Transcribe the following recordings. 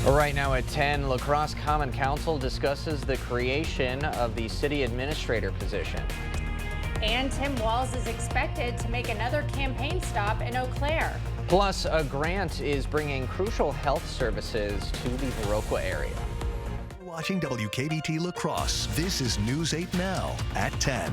Right now at 10, La Crosse Common Council discusses the creation of the city administrator position. And Tim Walz is expected to make another campaign stop in Eau Claire. Plus, a grant is bringing crucial health services to the Viroqua area. Watching WKBT La Crosse, this is News 8 Now at 10.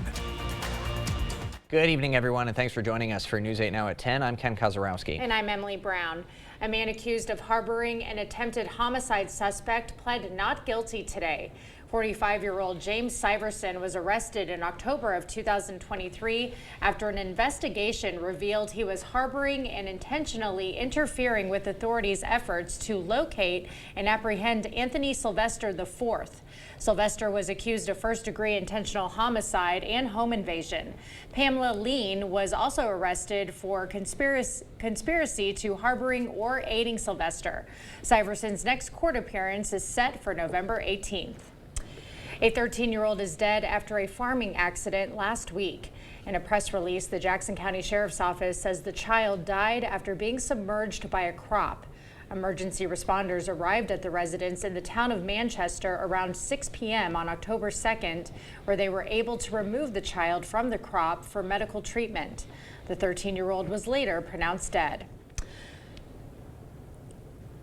Good evening, everyone, and thanks for joining us for News 8 Now at 10. I'm Ken Kozarowski. And I'm Emily Brown. A man accused of harboring an attempted homicide suspect pled not guilty today. 45-year-old James Syverson was arrested in October of 2023 after an investigation revealed he was harboring and intentionally interfering with authorities' efforts to locate and apprehend Anthony Sylvester IV. Sylvester was accused of first-degree intentional homicide and home invasion. Pamela Lean was also arrested for conspiracy to harboring or aiding Sylvester. Syverson's next court appearance is set for November 18th. A 13-year-old is dead after a farming accident last week. In a press release, the Jackson County Sheriff's Office says the child died after being submerged by a crop. Emergency responders arrived at the residence in the town of Manchester around 6 p.m. on October 2nd, where they were able to remove the child from the crop for medical treatment. The 13-year-old was later pronounced dead.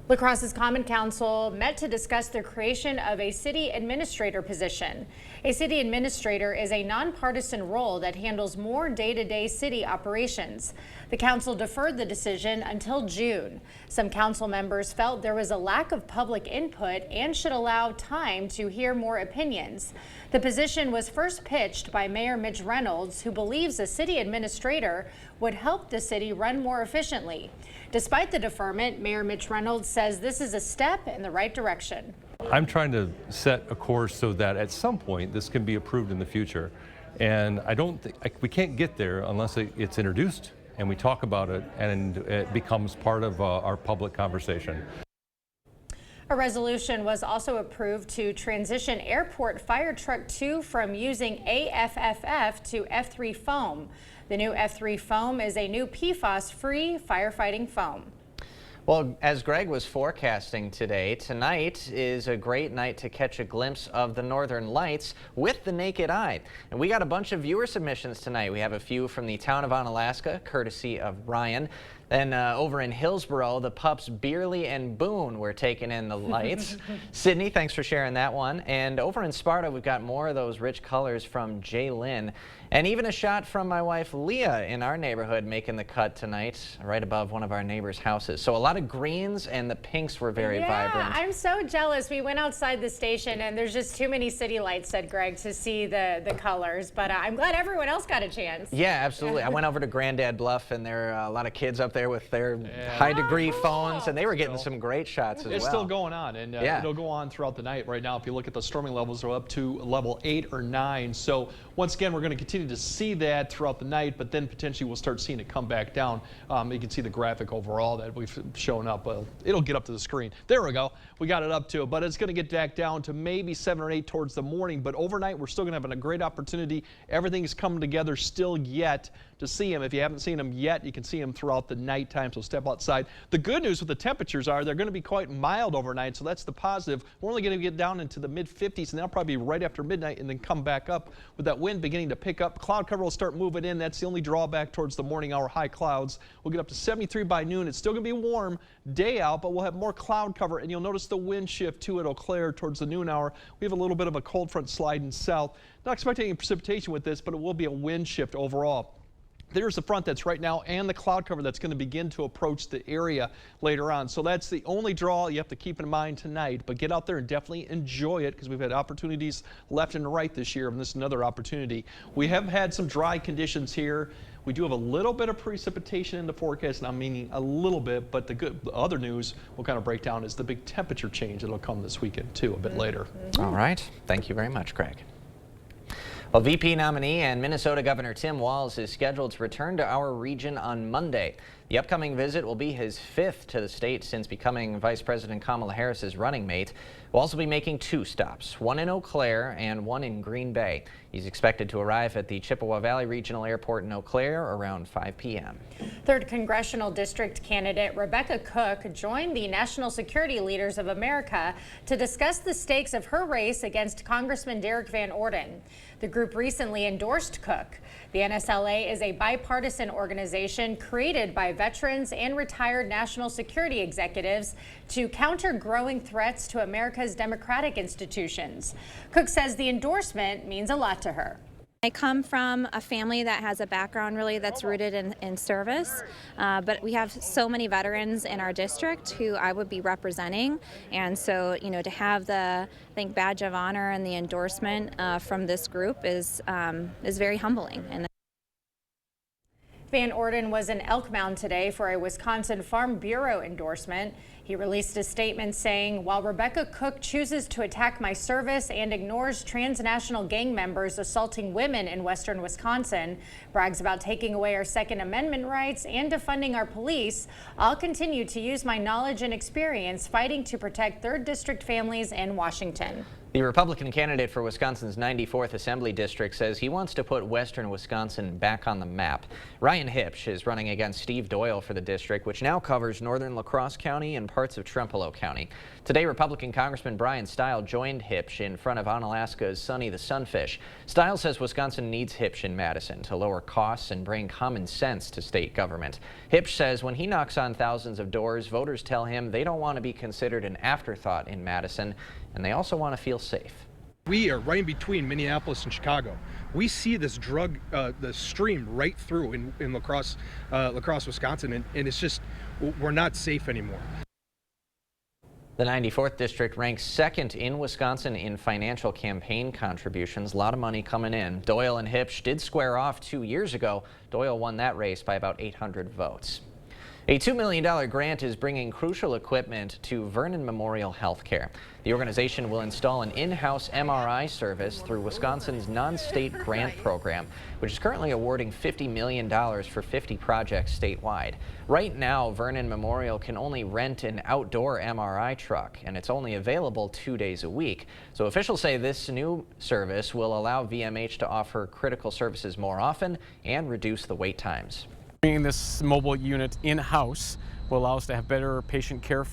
La Crosse's Common Council met to discuss the creation of a city administrator position. A city administrator is a nonpartisan role that handles more day-to-day city operations. The council deferred the decision until June. Some council members felt there was a lack of public input and should allow time to hear more opinions. The position was first pitched by Mayor Mitch Reynolds, who believes a city administrator would help the city run more efficiently. Despite the deferment, Mayor Mitch Reynolds says this is a step in the right direction. I'm trying to set a course so that at some point this can be approved in the future. And I don't think we can't get there unless it's introduced and we talk about it and it becomes part of our public conversation. A resolution was also approved to transition Airport Fire Truck 2 from using AFFF to F3 foam. The new F3 foam is a new PFAS-free firefighting foam. Well, as Greg was forecasting today, tonight is a great night to catch a glimpse of the northern lights with the naked eye. And we got a bunch of viewer submissions tonight. We have a few from the town of Onalaska, courtesy of Ryan. Then over in Hillsboro, the pups Beerly and Boone were taking in the lights. Sydney, thanks for sharing that one. And over in Sparta, we've got more of those rich colors from Jay Lynn. And even a shot from my wife Leah in our neighborhood making the cut tonight, right above one of our neighbors' houses. So a lot of greens and the pinks were very vibrant. I'm so jealous. We went outside the station and there's just too many city lights, said Greg, to see the colors. But I'm glad everyone else got a chance. Yeah, absolutely. I went over to Grandad Bluff and there are a lot of kids up there with their high-degree phones, and they were getting some great shots as well. It's still going on, and it'll go on throughout the night. Right now, if you look at the storming levels, they're up to level 8 or 9. So once again, we're going to continue to see that throughout the night, but then potentially we'll start seeing it come back down. You can see the graphic overall that we've shown up. It'll get up to the screen. There we go. We got it up to it, but it's going to get back down to maybe 7 or 8 towards the morning. But overnight, we're still going to have a great opportunity. Everything's coming together still yet to see them. If you haven't seen them yet, you can see them throughout the nighttime, so step outside. The good news with the temperatures are they're going to be quite mild overnight, so that's the positive. We're only going to get down into the mid-50s, and that'll probably be right after midnight and then come back up with that wind beginning to pick up. Cloud cover will start moving in. That's the only drawback towards the morning hour high clouds. We'll get up to 73 by noon. It's still going to be warm day out, but we'll have more cloud cover, and you'll notice the wind shift too at Eau Claire towards the noon hour. We have a little bit of a cold front sliding south. Not expecting any precipitation with this, but it will be a wind shift overall. There's the front that's right now and the cloud cover that's going to begin to approach the area later on. So that's the only draw you have to keep in mind tonight. But get out there and definitely enjoy it because we've had opportunities left and right this year, and this is another opportunity. We have had some dry conditions here. We do have a little bit of precipitation in the forecast, and I'm meaning a little bit, but the other news we'll kind of break down is the big temperature change that'll come this weekend too a bit later. All right. Thank you very much, Craig. Well, VP nominee and Minnesota Governor Tim Walz is scheduled to return to our region on Monday. The upcoming visit will be his 5th to the state since becoming Vice President Kamala Harris's running mate. We'll also be making 2 stops, one in Eau Claire and one in Green Bay. He's expected to arrive at the Chippewa Valley Regional Airport in Eau Claire around 5 p.m. 3rd Congressional District candidate Rebecca Cook joined the National Security Leaders of America to discuss the stakes of her race against Congressman Derek Van Orden. The group recently endorsed Cook. The NSLA is a bipartisan organization created by veterans and retired national security executives to counter growing threats to America's democratic institutions. Cook says the endorsement means a lot to her. I come from a family that has a background really that's rooted in service, but we have so many veterans in our district who I would be representing, and so to have the badge of honor and the endorsement from this group is very humbling. And Van Orden was in Elk Mound today for a Wisconsin Farm Bureau endorsement. He released a statement saying, "While Rebecca Cook chooses to attack my service and ignores transnational gang members assaulting women in western Wisconsin, brags about taking away our Second Amendment rights and defunding our police, I'll continue to use my knowledge and experience fighting to protect 3rd District families in Washington." The Republican candidate for Wisconsin's 94th Assembly District says he wants to put western Wisconsin back on the map. Ryan Hipsch is running against Steve Doyle for the district, which now covers northern La Crosse County and parts of Trempealeau County. Today, Republican Congressman Brian Stile joined Hipsch in front of Onalaska's Sonny the Sunfish. Stile says Wisconsin needs Hipsch in Madison to lower costs and bring common sense to state government. Hipsch says when he knocks on thousands of doors, voters tell him they don't want to be considered an afterthought in Madison, and they also want to feel safe. We are right in between Minneapolis and Chicago. We see this drug, the stream right through in La Crosse, Wisconsin, and it's just, we're not safe anymore. The 94th District ranks 2nd in Wisconsin in financial campaign contributions. A lot of money coming in. Doyle and Hipsch did square off 2 years ago. Doyle won that race by about 800 votes. A $2 million grant is bringing crucial equipment to Vernon Memorial Healthcare. The organization will install an in-house MRI service through Wisconsin's non-state grant program, which is currently awarding $50 million for 50 projects statewide. Right now, Vernon Memorial can only rent an outdoor MRI truck, and it's only available 2 days a week. So officials say this new service will allow VMH to offer critical services more often and reduce the wait times. Bringing this mobile unit in-house will allow us to have better patient care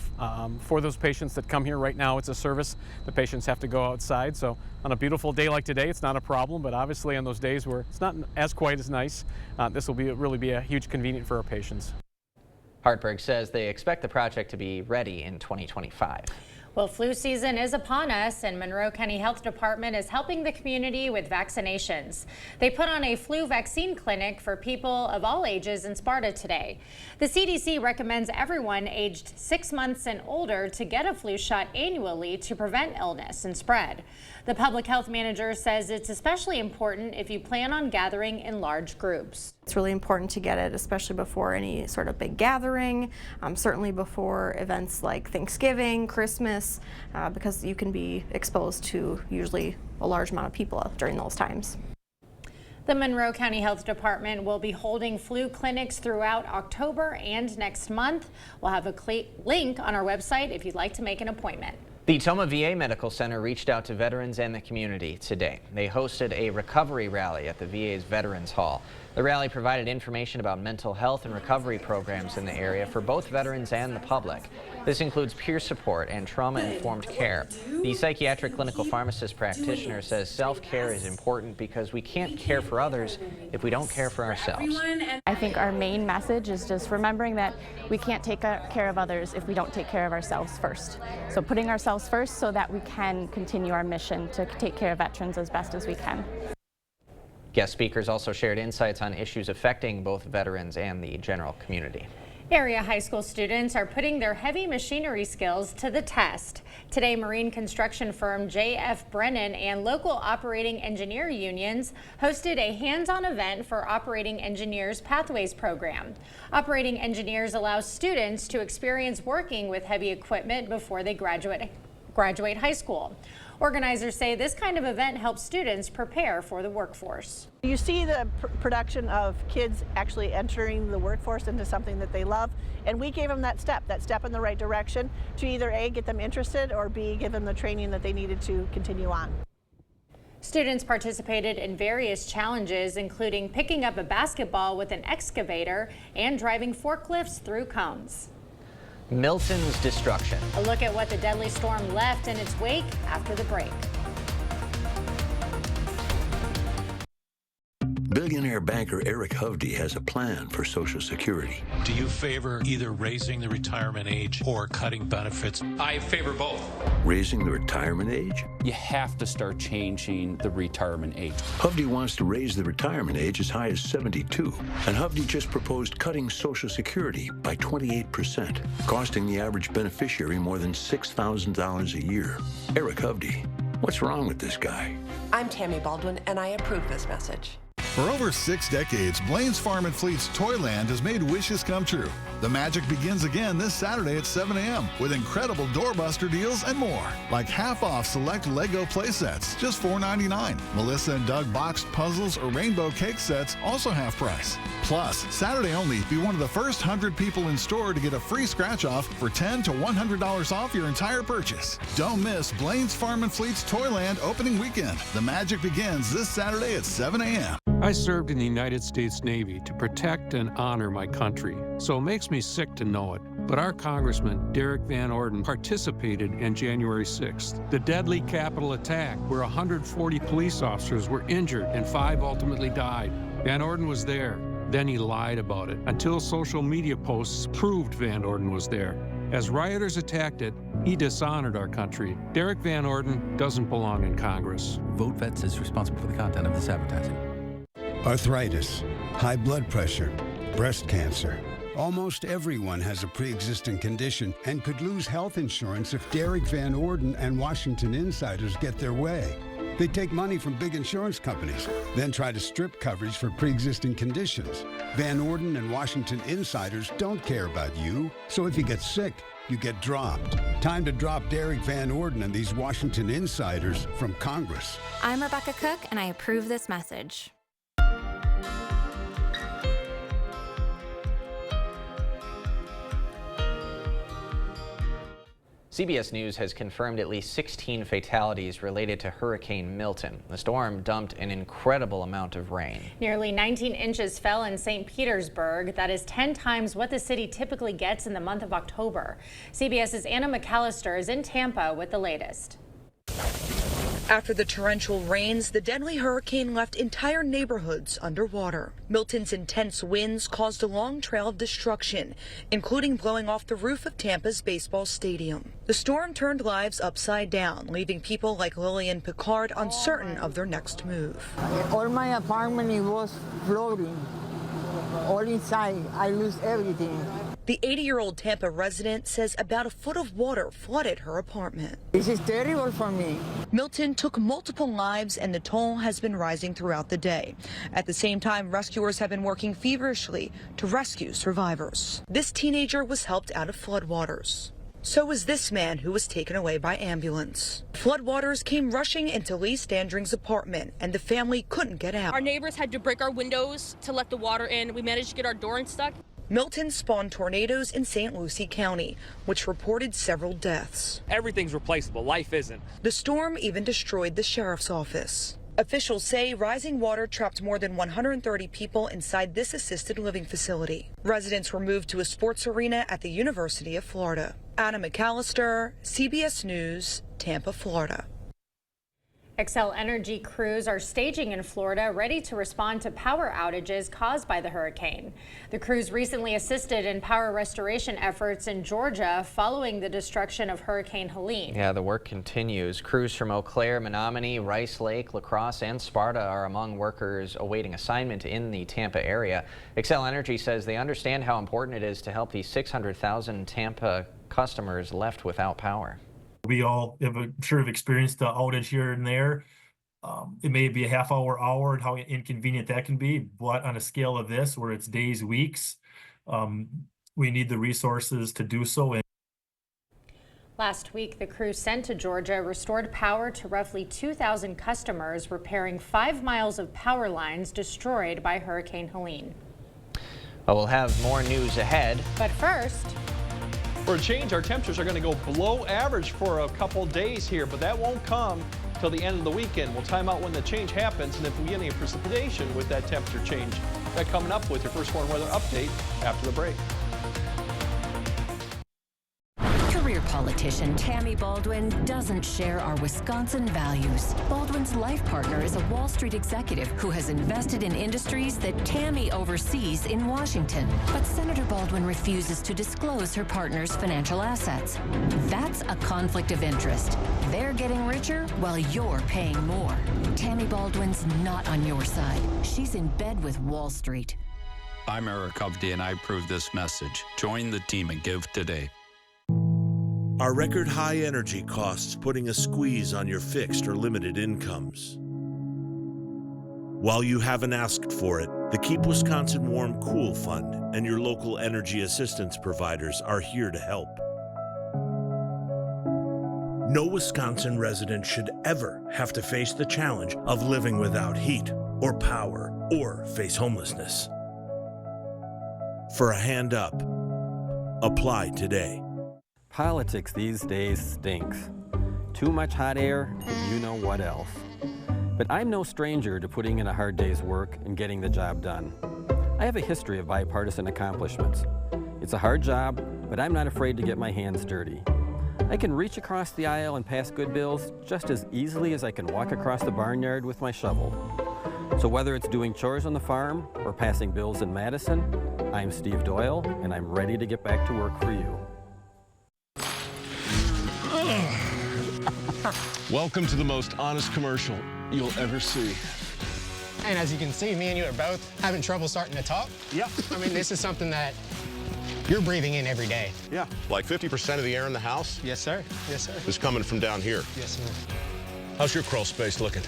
for those patients that come here. Right now it's a service. The patients have to go outside, so on a beautiful day like today it's not a problem, but obviously on those days where it's not as quite as nice, this will really be a huge convenience for our patients. Hartberg says they expect the project to be ready in 2025. Well, flu season is upon us, and Monroe County Health Department is helping the community with vaccinations. They put on a flu vaccine clinic for people of all ages in Sparta today. The CDC recommends everyone aged 6 months and older to get a flu shot annually to prevent illness and spread. The public health manager says it's especially important if you plan on gathering in large groups. It's really important to get it, especially before any sort of big gathering, certainly before events like Thanksgiving, Christmas, because you can be exposed to usually a large amount of people during those times. The Monroe County Health Department will be holding flu clinics throughout October and next month. We'll have a link on our website if you'd like to make an appointment. The Toma VA Medical Center reached out to veterans and the community today. They hosted a recovery rally at the VA's Veterans Hall. The rally provided information about mental health and recovery programs in the area for both veterans and the public. This includes peer support and trauma-informed care. The psychiatric clinical pharmacist practitioner says self-care is important because we can't care for others if we don't care for ourselves. I think our main message is just remembering that we can't take care of others if we don't take care of ourselves first. So putting ourselves first so that we can continue our mission to take care of veterans as best as we can. Guest speakers also shared insights on issues affecting both veterans and the general community. Area high school students are putting their heavy machinery skills to the test. Today, marine construction firm J.F. Brennan and local operating engineer unions hosted a hands-on event for Operating Engineers Pathways program. Operating Engineers allows students to experience working with heavy equipment before they graduate graduate high school. Organizers say this kind of event helps students prepare for the workforce. You see the production of kids actually entering the workforce into something that they love, and we gave them that step in the right direction to either A, get them interested, or B, give them the training that they needed to continue on. Students participated in various challenges, including picking up a basketball with an excavator and driving forklifts through cones. Milton's destruction. A look at what the deadly storm left in its wake after the break. Billionaire banker Eric Hovde has a plan for Social Security. Do you favor either raising the retirement age or cutting benefits? I favor both. Raising the retirement age? You have to start changing the retirement age. Hovde wants to raise the retirement age as high as 72. And Hovde just proposed cutting Social Security by 28%, costing the average beneficiary more than $6,000 a year. Eric Hovde, what's wrong with this guy? I'm Tammy Baldwin, and I approve this message. For over 6 decades, Blaine's Farm and Fleet's Toyland has made wishes come true. The magic begins again this Saturday at 7 a.m. with incredible doorbuster deals and more, like half off select Lego play sets, just $4.99. Melissa and Doug boxed puzzles or rainbow cake sets, also half price. Plus, Saturday only, be one of the first 100 people in store to get a free scratch off for $10 to $100 off your entire purchase. Don't miss Blaine's Farm and Fleet's Toyland opening weekend. The magic begins this Saturday at 7 a.m. I served in the United States Navy to protect and honor my country, so it makes me sick to know it. But our Congressman, Derek Van Orden, participated in January 6th, the deadly Capitol attack where 140 police officers were injured and 5 ultimately died. Van Orden was there. Then he lied about it until social media posts proved Van Orden was there. As rioters attacked it, he dishonored our country. Derek Van Orden doesn't belong in Congress. Vote Vets is responsible for the content of this advertising. Arthritis, high blood pressure, breast cancer. Almost everyone has a pre-existing condition and could lose health insurance if Derek Van Orden and Washington insiders get their way. They take money from big insurance companies, then try to strip coverage for pre-existing conditions. Van Orden and Washington insiders don't care about you, so if you get sick, you get dropped. Time to drop Derek Van Orden and these Washington insiders from Congress. I'm Rebecca Cook, and I approve this message. CBS News has confirmed at least 16 fatalities related to Hurricane Milton. The storm dumped an incredible amount of rain. Nearly 19 inches fell in St. Petersburg. That is 10 times what the city typically gets in the month of October. CBS's Anna McAllister is in Tampa with the latest. After the torrential rains, the deadly hurricane left entire neighborhoods underwater. Milton's intense winds caused a long trail of destruction, including blowing off the roof of Tampa's baseball stadium. The storm turned lives upside down, leaving people like Lillian Picard uncertain of their next move. All my apartment was floating. All inside, I lose everything. The 80-year-old Tampa resident says about a foot of water flooded her apartment. This is terrible for me. Milton took multiple lives and the toll has been rising throughout the day. At the same time, rescuers have been working feverishly to rescue survivors. This teenager was helped out of floodwaters. So was this man who was taken away by ambulance. Floodwaters came rushing into Lee Standring's apartment and the family couldn't get out. Our neighbors had to break our windows to let the water in. We managed to get our door unstuck. Milton spawned tornadoes in St. Lucie County, which reported several deaths. Everything's replaceable. Life isn't. The storm even destroyed the sheriff's office. Officials say rising water trapped more than 130 people inside this assisted living facility. Residents were moved to a sports arena at the University of Florida. Anna McAllister, CBS News, Tampa, Florida. Xcel Energy crews are staging in Florida, ready to respond to power outages caused by the hurricane. The crews recently assisted in power restoration efforts in Georgia following the destruction of Hurricane Helene. Yeah, the work continues. Crews from Eau Claire, Menominee, Rice Lake, La Crosse, and Sparta are among workers awaiting assignment in the Tampa area. Xcel Energy says they understand how important it is to help these 600,000 Tampa customers left without power. We all have experienced the outage here and there. It may be a half hour, hour, and how inconvenient that can be. But on a scale of this, where it's days, weeks, we need the resources to do so. Last week, the crew sent to Georgia restored power to roughly 2,000 customers, repairing 5 miles of power lines destroyed by Hurricane Helene. Well, we'll have more news ahead. But first, for a change, our temperatures are going to go below average for a couple days here, but that won't come till the end of the weekend. We'll time out when the change happens, and if we get any precipitation with that temperature change. That coming up with your First Warn weather update after the break. Career politician Tammy Baldwin doesn't share our Wisconsin values. Baldwin's life partner is a Wall Street executive who has invested in industries that Tammy oversees in Washington. But Senator Baldwin refuses to disclose her partner's financial assets. That's a conflict of interest. They're getting richer while you're paying more. Tammy Baldwin's not on your side. She's in bed with Wall Street. I'm Eric Hovde, and I approve this message. Join the team and give today. Are record high energy costs putting a squeeze on your fixed or limited incomes? While you haven't asked for it, the Keep Wisconsin Warm Cool Fund and your local energy assistance providers are here to help. No Wisconsin resident should ever have to face the challenge of living without heat or power or face homelessness. For a hand up, apply today. Politics these days stinks. Too much hot air, and you know what else. But I'm no stranger to putting in a hard day's work and getting the job done. I have a history of bipartisan accomplishments. It's a hard job, but I'm not afraid to get my hands dirty. I can reach across the aisle and pass good bills just as easily as I can walk across the barnyard with my shovel. So whether it's doing chores on the farm or passing bills in Madison, I'm Steve Doyle, and I'm ready to get back to work for you. Welcome to the most honest commercial you'll ever see. And as you can see, me and you are both having trouble starting to talk. Yep. I mean, this is something that you're breathing in every day. Yeah. Like 50% of the air in the house? Yes, sir. Yes, sir. Is coming from down here. Yes, sir. How's your crawl space looking?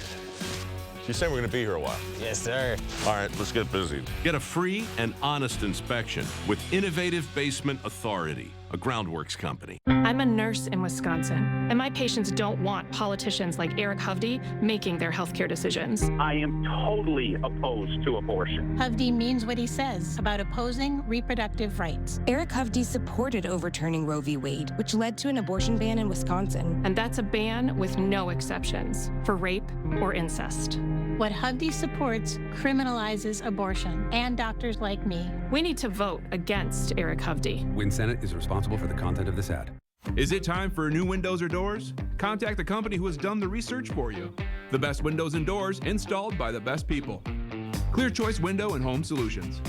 You say we're going to be here a while. Yes, sir. All right, let's get busy. Get a free and honest inspection with Innovative Basement Authority, a Groundworks company. I'm a nurse in Wisconsin, and my patients don't want politicians like Eric Hovde making their healthcare decisions. I am totally opposed to abortion. Hovde means what he says about opposing reproductive rights. Eric Hovde supported overturning Roe v. Wade, which led to an abortion ban in Wisconsin. And that's a ban with no exceptions for rape or incest. What Hovde supports criminalizes abortion and doctors like me. We need to vote against Eric Hovde. Win Senate is responsible for the content of this ad. Is it time for new windows or doors? Contact the company who has done the research for you. The best windows and doors installed by the best people. Clear Choice Window and Home Solutions.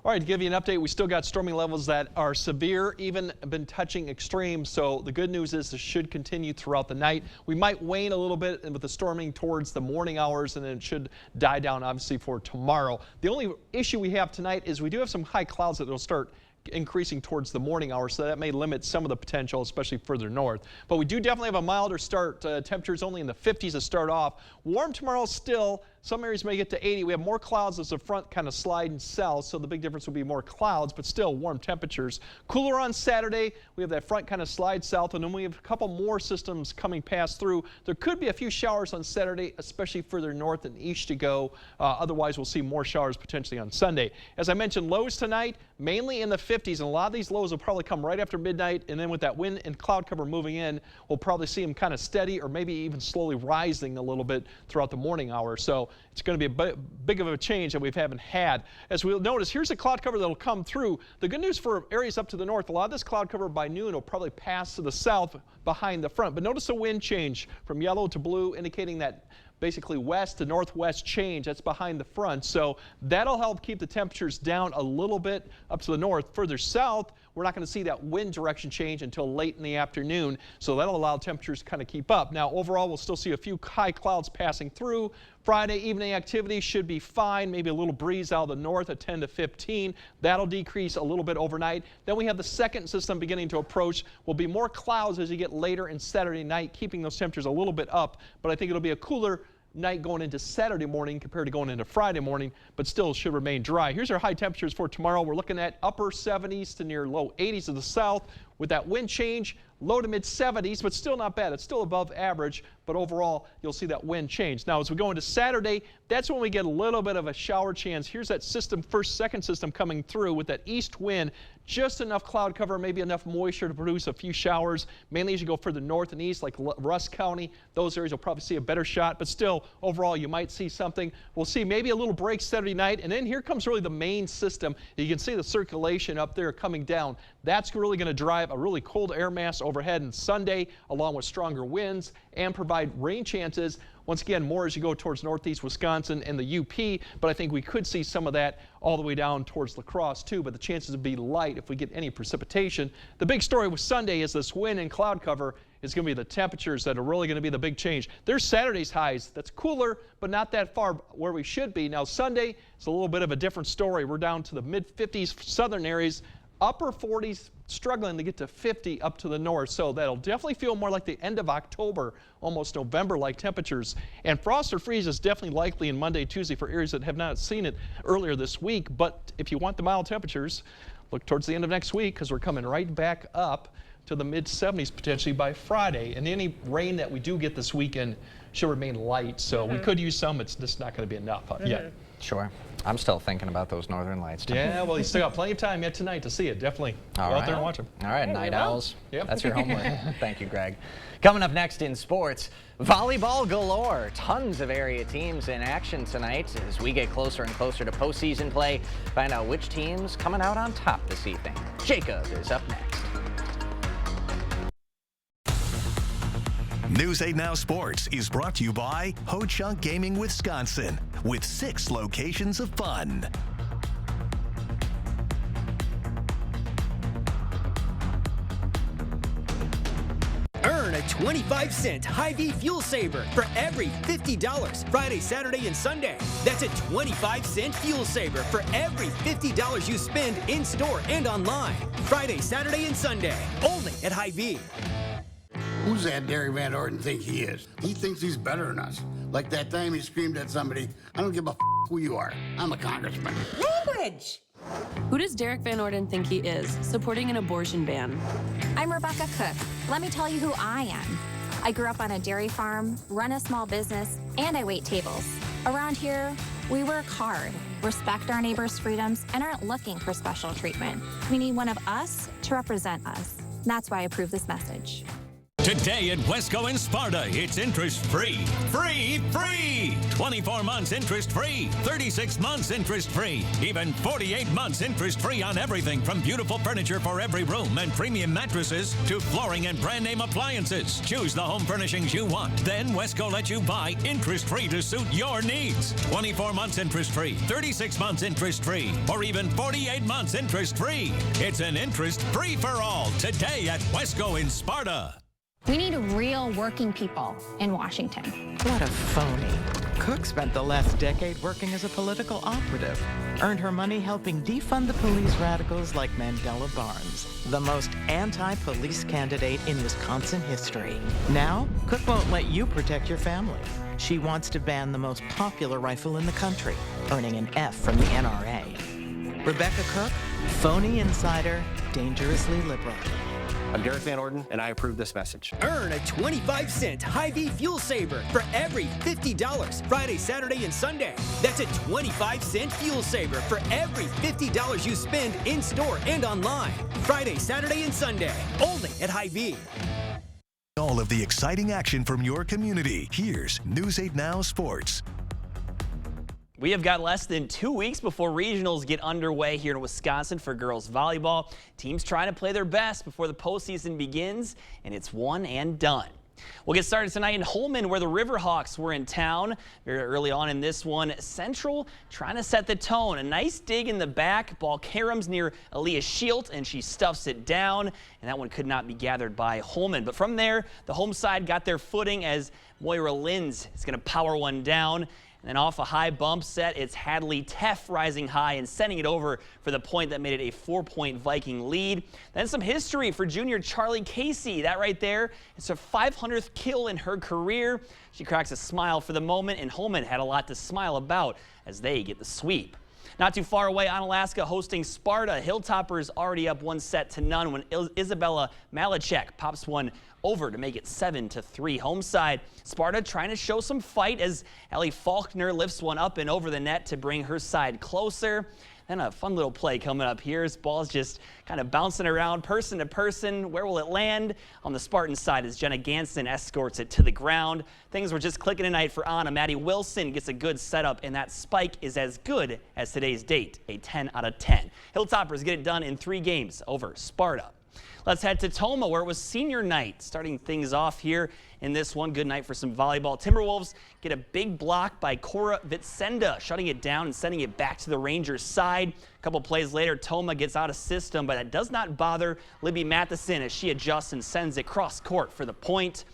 All right, to give you an update, we still got storming levels that are severe, even been touching extreme. So the good news is this should continue throughout the night. We might wane a little bit with the storming towards the morning hours, and then it should die down obviously for tomorrow. The only issue we have tonight is we do have some high clouds that will start increasing towards the morning hours, so that may limit some of the potential, especially further north. But we do definitely have a milder start. Temperatures only in the 50s to start off. Warm tomorrow still. Some areas may get to 80. We have more clouds as the front kind of sliding south, so the big difference will be more clouds, but still warm temperatures. Cooler on Saturday. We have that front kind of slide south, and then we have a couple more systems coming past through. There could be a few showers on Saturday, especially further north and east to go. Otherwise, we'll see more showers potentially on Sunday. As I mentioned, lows tonight, mainly in the 50s, and a lot of these lows will probably come right after midnight, and then with that wind and cloud cover moving in, we'll probably see them kind of steady or maybe even slowly rising a little bit throughout the morning hours. So it's going to be a big of a change that we haven't had. As we'll notice, here's a cloud cover that will come through. The good news for areas up to the north, a lot of this cloud cover by noon will probably pass to the south behind the front. But notice the wind change from yellow to blue, indicating that basically west to northwest change. That's behind the front. So that'll help keep the temperatures down a little bit up to the north. Further south, we're not going to see that wind direction change until late in the afternoon. So that'll allow temperatures to kind of keep up. Now, overall, we'll still see a few high clouds passing through. Friday evening activity should be fine. Maybe a little breeze out of the north at 10 to 15. That'll decrease a little bit overnight. Then we have the second system beginning to approach. Will be more clouds as you get later in Saturday night, keeping those temperatures a little bit up. But I think it'll be a cooler night going into Saturday morning compared to going into Friday morning, but still should remain dry. Here's our high temperatures for tomorrow. We're looking at upper 70s to near low 80s to the south with that wind change. Low to mid 70s, but still not bad. It's still above average, but overall, you'll see that wind change. Now, as we go into Saturday, that's when we get a little bit of a shower chance. Here's that system, second system coming through with that east wind. Just enough cloud cover, maybe enough moisture to produce a few showers. Mainly as you go further north and east, like Rusk County, those areas you'll probably see a better shot, but still, overall, you might see something. We'll see maybe a little break Saturday night, and then here comes really the main system. You can see the circulation up there coming down. That's really going to drive a really cold air mass overhead on Sunday, along with stronger winds, and provide rain chances. Once again, more as you go towards northeast Wisconsin and the UP, but I think we could see some of that all the way down towards La Crosse too, but the chances would be light if we get any precipitation. The big story with Sunday is this wind and cloud cover is going to be the temperatures that are really going to be the big change. There's Saturday's highs. That's cooler, but not that far where we should be. Now Sunday, it's a little bit of a different story. We're down to the mid-50s southern areas, upper 40s, struggling to get to 50 up to the north. So that'll definitely feel more like the end of October, almost November-like temperatures. And frost or freeze is definitely likely in Monday, Tuesday for areas that have not seen it earlier this week. But if you want the mild temperatures, look towards the end of next week because we're coming right back up to the mid-70s potentially by Friday. And any rain that we do get this weekend should remain light. So we could use some. It's just not going to be enough yet. Sure. I'm still thinking about those northern lights. Yeah, well, you still got plenty of time yet tonight to see it. Definitely go out there and watch them. All right, night owls. Yep. That's your homework. Thank you, Greg. Coming up next in sports, volleyball galore. Tons of area teams in action tonight as we get closer and closer to postseason play. Find out which team's coming out on top this evening. Jacob is up next. News 8 Now Sports is brought to you by Ho-Chunk Gaming Wisconsin, with 6 locations of fun. Earn a 25-cent Hy-Vee fuel saver for every $50 Friday, Saturday, and Sunday. That's a 25-cent fuel saver for every $50 you spend in-store and online. Friday, Saturday, and Sunday, only at Hy-Vee. Who's that Derek Van Orden think he is? He thinks he's better than us. Like that time he screamed at somebody, I don't give a who you are. I'm a congressman. Language! Who does Derek Van Orden think he is, supporting an abortion ban? I'm Rebecca Cook. Let me tell you who I am. I grew up on a dairy farm, run a small business, and I wait tables. Around here, we work hard, respect our neighbors' freedoms, and aren't looking for special treatment. We need one of us to represent us. That's why I approve this message. Today at Wesco in Sparta, it's interest-free. Free! 24 months interest-free, 36 months interest-free, even 48 months interest-free on everything from beautiful furniture for every room and premium mattresses to flooring and brand-name appliances. Choose the home furnishings you want. Then Wesco lets you buy interest-free to suit your needs. 24 months interest-free, 36 months interest-free, or even 48 months interest-free. It's an interest-free for all today at Wesco in Sparta. We need real working people in Washington. What a phony. Cook spent the last decade working as a political operative. Earned her money helping defund the police radicals like Mandela Barnes, the most anti-police candidate in Wisconsin history. Now, Cook won't let you protect your family. She wants to ban the most popular rifle in the country, earning an F from the NRA. Rebecca Cook, phony insider, dangerously liberal. I'm Derek Van Orden, and I approve this message. Earn a 25-cent Hy-Vee fuel saver for every $50 Friday, Saturday, and Sunday. That's a 25-cent fuel saver for every $50 you spend in-store and online. Friday, Saturday, and Sunday, only at Hy-Vee. All of the exciting action from your community. Here's News 8 Now Sports. We have got less than 2 weeks before regionals get underway here in Wisconsin for girls volleyball. Teams trying to play their best before the postseason begins, and it's one and done. We'll get started tonight in Holmen, where the Riverhawks were in town. Very early on in this one, Central trying to set the tone. A nice dig in the back. Ball caroms near Aaliyah Schilt, and she stuffs it down, and that one could not be gathered by Holmen. But from there, the home side got their footing as Moira Linz is going to power one down. And off a high bump set, it's Hadley Teff rising high and sending it over for the point that made it a 4-point Viking lead. Then some history for junior Charlie Casey. That right there, it's her 500th kill in her career. She cracks a smile for the moment, and Holman had a lot to smile about as they get the sweep. Not too far away, Onalaska hosting Sparta. Hilltoppers already up 1-0 when Isabella Malachek pops one over to make it 7-3 home side. Sparta trying to show some fight as Ellie Faulkner lifts one up and over the net to bring her side closer. Then a fun little play coming up here. This ball's just kind of bouncing around person to person. Where will it land? On the Spartan side as Jenna Ganson escorts it to the ground. Things were just clicking tonight for Anna. Maddie Wilson gets a good setup, and that spike is as good as today's date, a 10 out of 10. Hilltoppers get it done in 3 games over Sparta. Let's head to Tomah, where it was senior night. Starting things off here in this one. Good night for some volleyball. Timberwolves get a big block by Cora Vitsenda, shutting it down and sending it back to the Rangers' side. A couple plays later, Tomah gets out of system, but that does not bother Libby Matheson as she adjusts and sends it cross court for the point.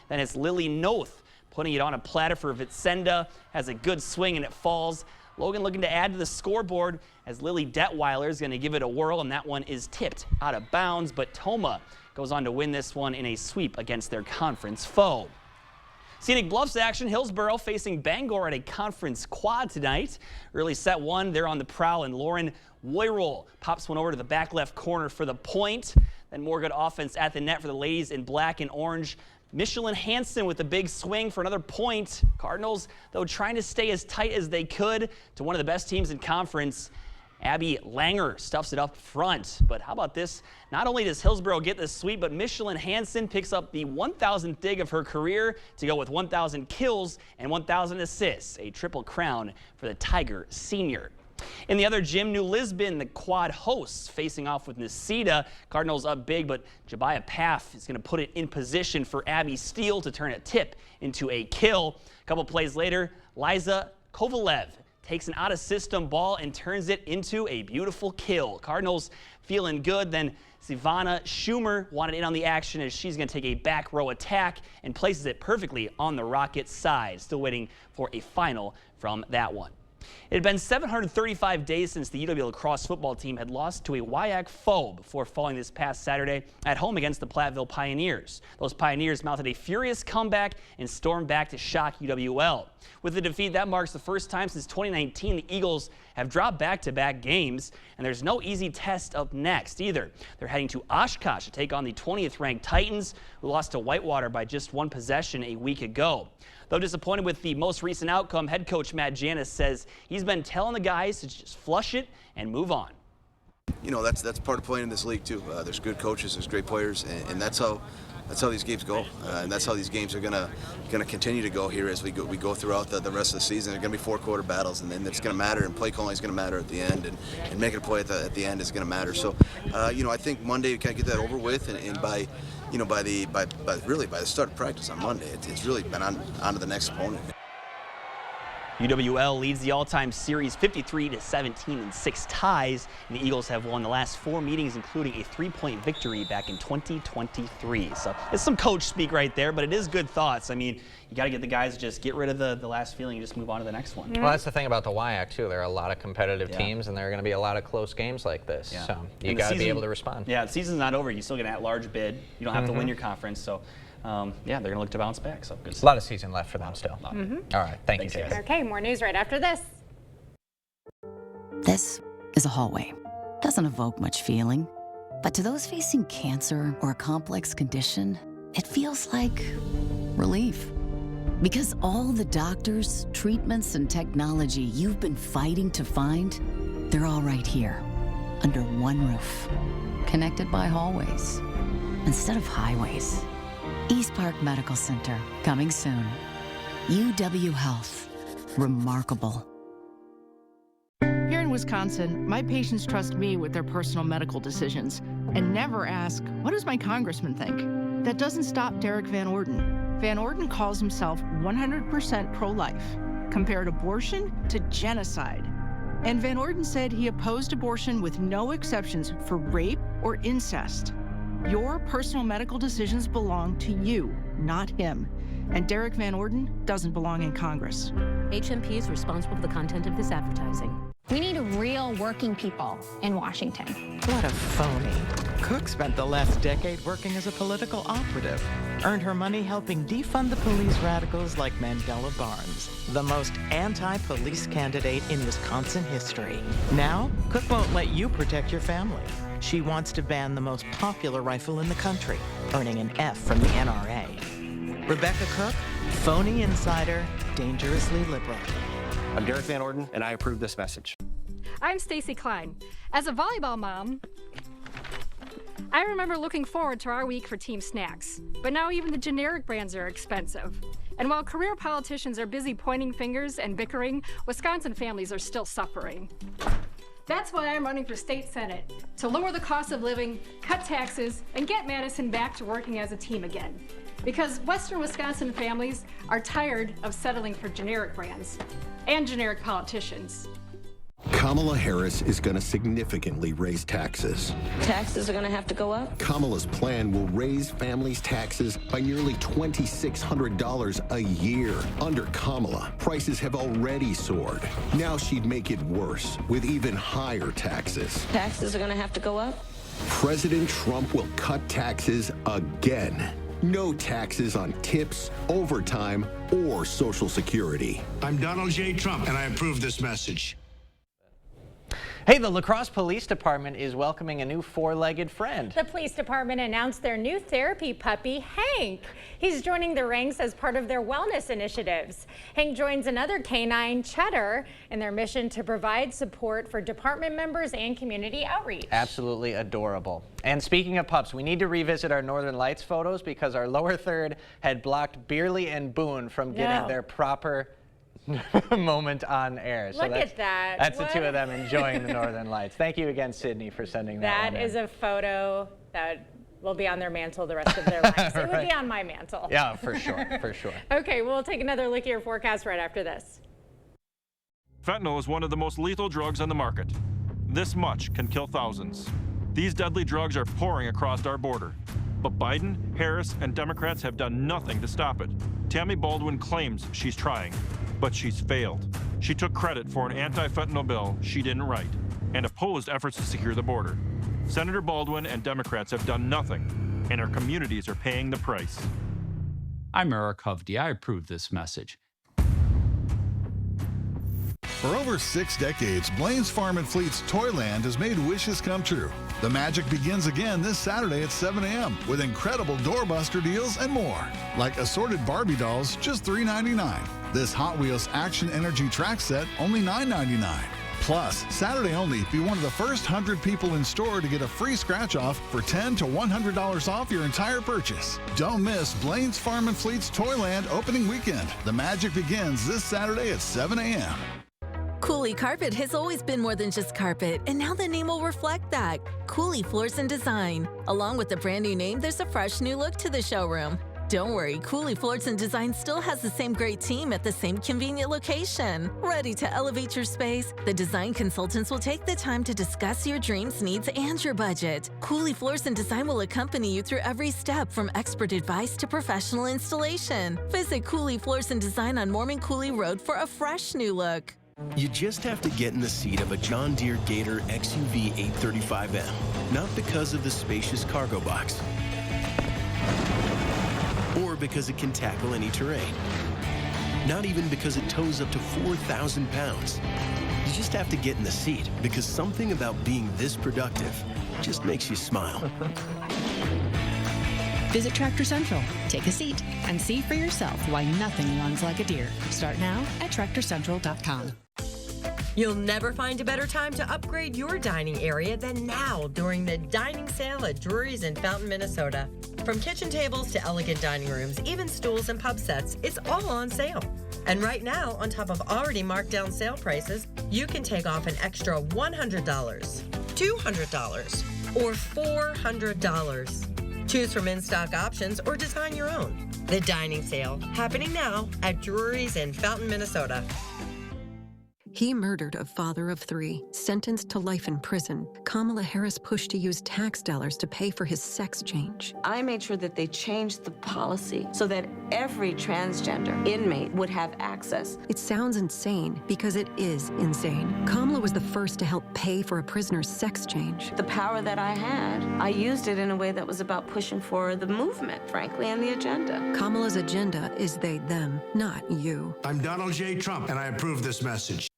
Then it's Lily Noth putting it on a platter for Vitsenda. Has a good swing and it falls. Logan looking to add to the scoreboard as Lily Detweiler is going to give it a whirl, and that one is tipped out of bounds, but Tomah goes on to win this one in a sweep against their conference foe. Scenic Bluffs action, Hillsborough facing Bangor at a conference quad tonight. Early set 1, they're on the prowl, and Lauren Woyrol pops one over to the back left corner for the point. Then more good offense at the net for the ladies in black and orange. Michelin Hansen with a big swing for another point. Cardinals, though, trying to stay as tight as they could to one of the best teams in conference. Abby Langer stuffs it up front. But how about this? Not only does Hillsborough get the sweep, but Michelin Hansen picks up the 1,000th dig of her career to go with 1,000 kills and 1,000 assists. A triple crown for the Tiger senior. In the other gym, New Lisbon, the quad hosts, facing off with Necedah. Cardinals up big, but Jabaya Paff is going to put it in position for Abby Steele to turn a tip into a kill. A couple plays later, Liza Kovalev takes an out-of-system ball and turns it into a beautiful kill. Cardinals feeling good. Then Sivana Schumer wanted in on the action as she's going to take a back row attack and places it perfectly on the Rockets' side. Still waiting for a final from that one. It had been 735 days since the UW lacrosse football team had lost to a WIAC foe before falling this past Saturday at home against the Platteville Pioneers. Those Pioneers mounted a furious comeback and stormed back to shock UWL. With the defeat, that marks the first time since 2019 the Eagles have dropped back-to-back games, and there's no easy test up next either. They're heading to Oshkosh to take on the 20th-ranked Titans, who lost to Whitewater by just 1 possession a week ago. Though disappointed with the most recent outcome, head coach Matt Janis says he's been telling the guys to just flush it and move on. You know, that's part of playing in this league too. There's good coaches, there's great players, and that's how these games go, and that's how these games are gonna continue to go here as we go throughout the rest of the season. They're gonna be 4-quarter battles, and then it's gonna matter, and play calling is gonna matter at the end, and making a play at the end is gonna matter. So, you know, I think Monday we kind of get that over with, and by the start of practice on Monday, it's really been on to the next opponent. UWL leads the all-time series 53-17 in 6 ties, and the Eagles have won the last 4 meetings, including a 3-point victory back in 2023. So it's some coach speak right there, but it is good thoughts. I mean, you got to get the guys to just get rid of the last feeling and just move on to the next one. Well, that's the thing about the WIAC, too. There are a lot of competitive teams, and there are going to be a lot of close games like this. Yeah. So you got to be able to respond. Yeah, the season's not over. You still get an at-large bid. You don't have to win your conference. So, yeah, they're going to look to bounce back. So good. A lot of season left for them still. All right. Thanks, you, guys. Okay, more news right after this. This is a hallway. Doesn't evoke much feeling. But to those facing cancer or a complex condition, it feels like relief. Because all the doctors, treatments, and technology you've been fighting to find, they're all right here, under one roof, connected by hallways instead of highways. East Park Medical Center, coming soon. UW Health, remarkable. Here in Wisconsin, my patients trust me with their personal medical decisions and never ask, what does my congressman think? That doesn't stop Derek Van Orden. Van Orden calls himself 100% pro-life, compared abortion to genocide. And Van Orden said he opposed abortion with no exceptions for rape or incest. Your personal medical decisions belong to you, not him. And Derek Van Orden doesn't belong in Congress. HMP is responsible for the content of this advertising. We need real working people in Washington. What a phony. Cook spent the last decade working as a political operative. Earned her money helping defund the police radicals like Mandela Barnes, the most anti-police candidate in Wisconsin history. Now, Cook won't let you protect your family. She wants to ban the most popular rifle in the country, earning an F from the NRA. Rebecca Cook, phony insider, dangerously liberal. I'm Derek Van Orden, and I approve this message. I'm Stacy Klein. As a volleyball mom, I remember looking forward to our week for team snacks. But now even the generic brands are expensive. And while career politicians are busy pointing fingers and bickering, Wisconsin families are still suffering. That's why I'm running for state senate, to lower the cost of living, cut taxes, and get Madison back to working as a team again. Because Western Wisconsin families are tired of settling for generic brands and generic politicians. Kamala Harris is going to significantly raise taxes. Taxes are going to have to go up? Kamala's plan will raise families' taxes by nearly $2,600 a year. Under Kamala, prices have already soared. Now she'd make it worse with even higher taxes. Taxes are going to have to go up? President Trump will cut taxes again. No taxes on tips, overtime, or Social Security. I'm Donald J. Trump, and I approve this message. Hey, the La Crosse Police Department is welcoming a new four-legged friend. The police department announced their new therapy puppy, Hank. He's joining the ranks as part of their wellness initiatives. Hank joins another canine, Cheddar, in their mission to provide support for department members and community outreach. Absolutely adorable. And speaking of pups, we need to revisit our Northern Lights photos because our lower third had blocked Beerley and Boone from getting their proper moment on air. Look at that. That's the two of them enjoying the Northern Lights. Thank you again, Sydney, for sending that. That is a photo that will be on their mantle the rest of their lives. It would be on my mantle. Yeah, for sure, for sure. Okay, we'll take another look at your forecast right after this. Fentanyl is one of the most lethal drugs on the market. This much can kill thousands. These deadly drugs are pouring across our border. But Biden, Harris, and Democrats have done nothing to stop it. Tammy Baldwin claims she's trying, but she's failed. She took credit for an anti-fentanyl bill she didn't write and opposed efforts to secure the border. Senator Baldwin and Democrats have done nothing, and our communities are paying the price. I'm Eric Hovde. I approve this message. For over 6 decades, Blaine's Farm and Fleet's Toyland has made wishes come true. The magic begins again this Saturday at 7 a.m. with incredible doorbuster deals and more. Like assorted Barbie dolls, just $3.99. This Hot Wheels Action Energy track set, only $9.99. Plus, Saturday only, be one of the first 100 people in store to get a free scratch-off for $10 to $100 off your entire purchase. Don't miss Blaine's Farm and Fleet's Toyland opening weekend. The magic begins this Saturday at 7 a.m. Cooley Carpet has always been more than just carpet, and now the name will reflect that. Cooley Floors and Design. Along with the brand new name, there's a fresh new look to the showroom. Don't worry, Cooley Floors and Design still has the same great team at the same convenient location. Ready to elevate your space? The design consultants will take the time to discuss your dreams, needs, and your budget. Cooley Floors and Design will accompany you through every step, from expert advice to professional installation. Visit Cooley Floors and Design on Mormon Cooley Road for a fresh new look. You just have to get in the seat of a John Deere Gator XUV 835M, not because of the spacious cargo box, or because it can tackle any terrain, not even because it tows up to 4,000 pounds. You just have to get in the seat because something about being this productive just makes you smile. Visit Tractor Central, take a seat, and see for yourself why nothing runs like a Deere. Start now at TractorCentral.com. You'll never find a better time to upgrade your dining area than now during the dining sale at Drury's in Fountain, Minnesota. From kitchen tables to elegant dining rooms, even stools and pub sets, it's all on sale. And right now, on top of already marked down sale prices, you can take off an extra $100, $200, or $400. Choose from in-stock options or design your own. The dining sale, happening now at Drury's in Fountain, Minnesota. He murdered a father of 3, sentenced to life in prison. Kamala Harris pushed to use tax dollars to pay for his sex change. I made sure that they changed the policy so that every transgender inmate would have access. It sounds insane because it is insane. Kamala was the first to help pay for a prisoner's sex change. The power that I had, I used it in a way that was about pushing for the movement, frankly, and the agenda. Kamala's agenda is they, them, not you. I'm Donald J. Trump, and I approve this message.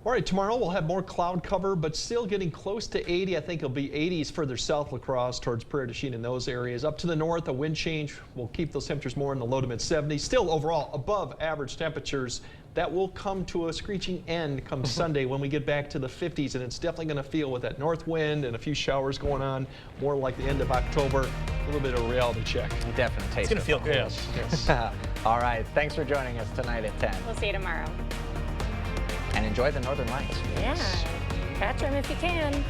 All right, tomorrow we'll have more cloud cover, but still getting close to 80. I think it'll be 80s further south La Crosse towards Prairie du Chien in those areas. Up to the north, a wind change will keep those temperatures more in the low to mid 70s. Still overall above average temperatures. That will come to a screeching end come Sunday when we get back to the 50s, and it's definitely going to feel with that north wind and a few showers going on, more like the end of October. A little bit of a reality check. You definitely taste It's going to feel good. Yes. All right, thanks for joining us tonight at 10. We'll see you tomorrow. And enjoy the Northern Lights. Yeah, catch them if you can.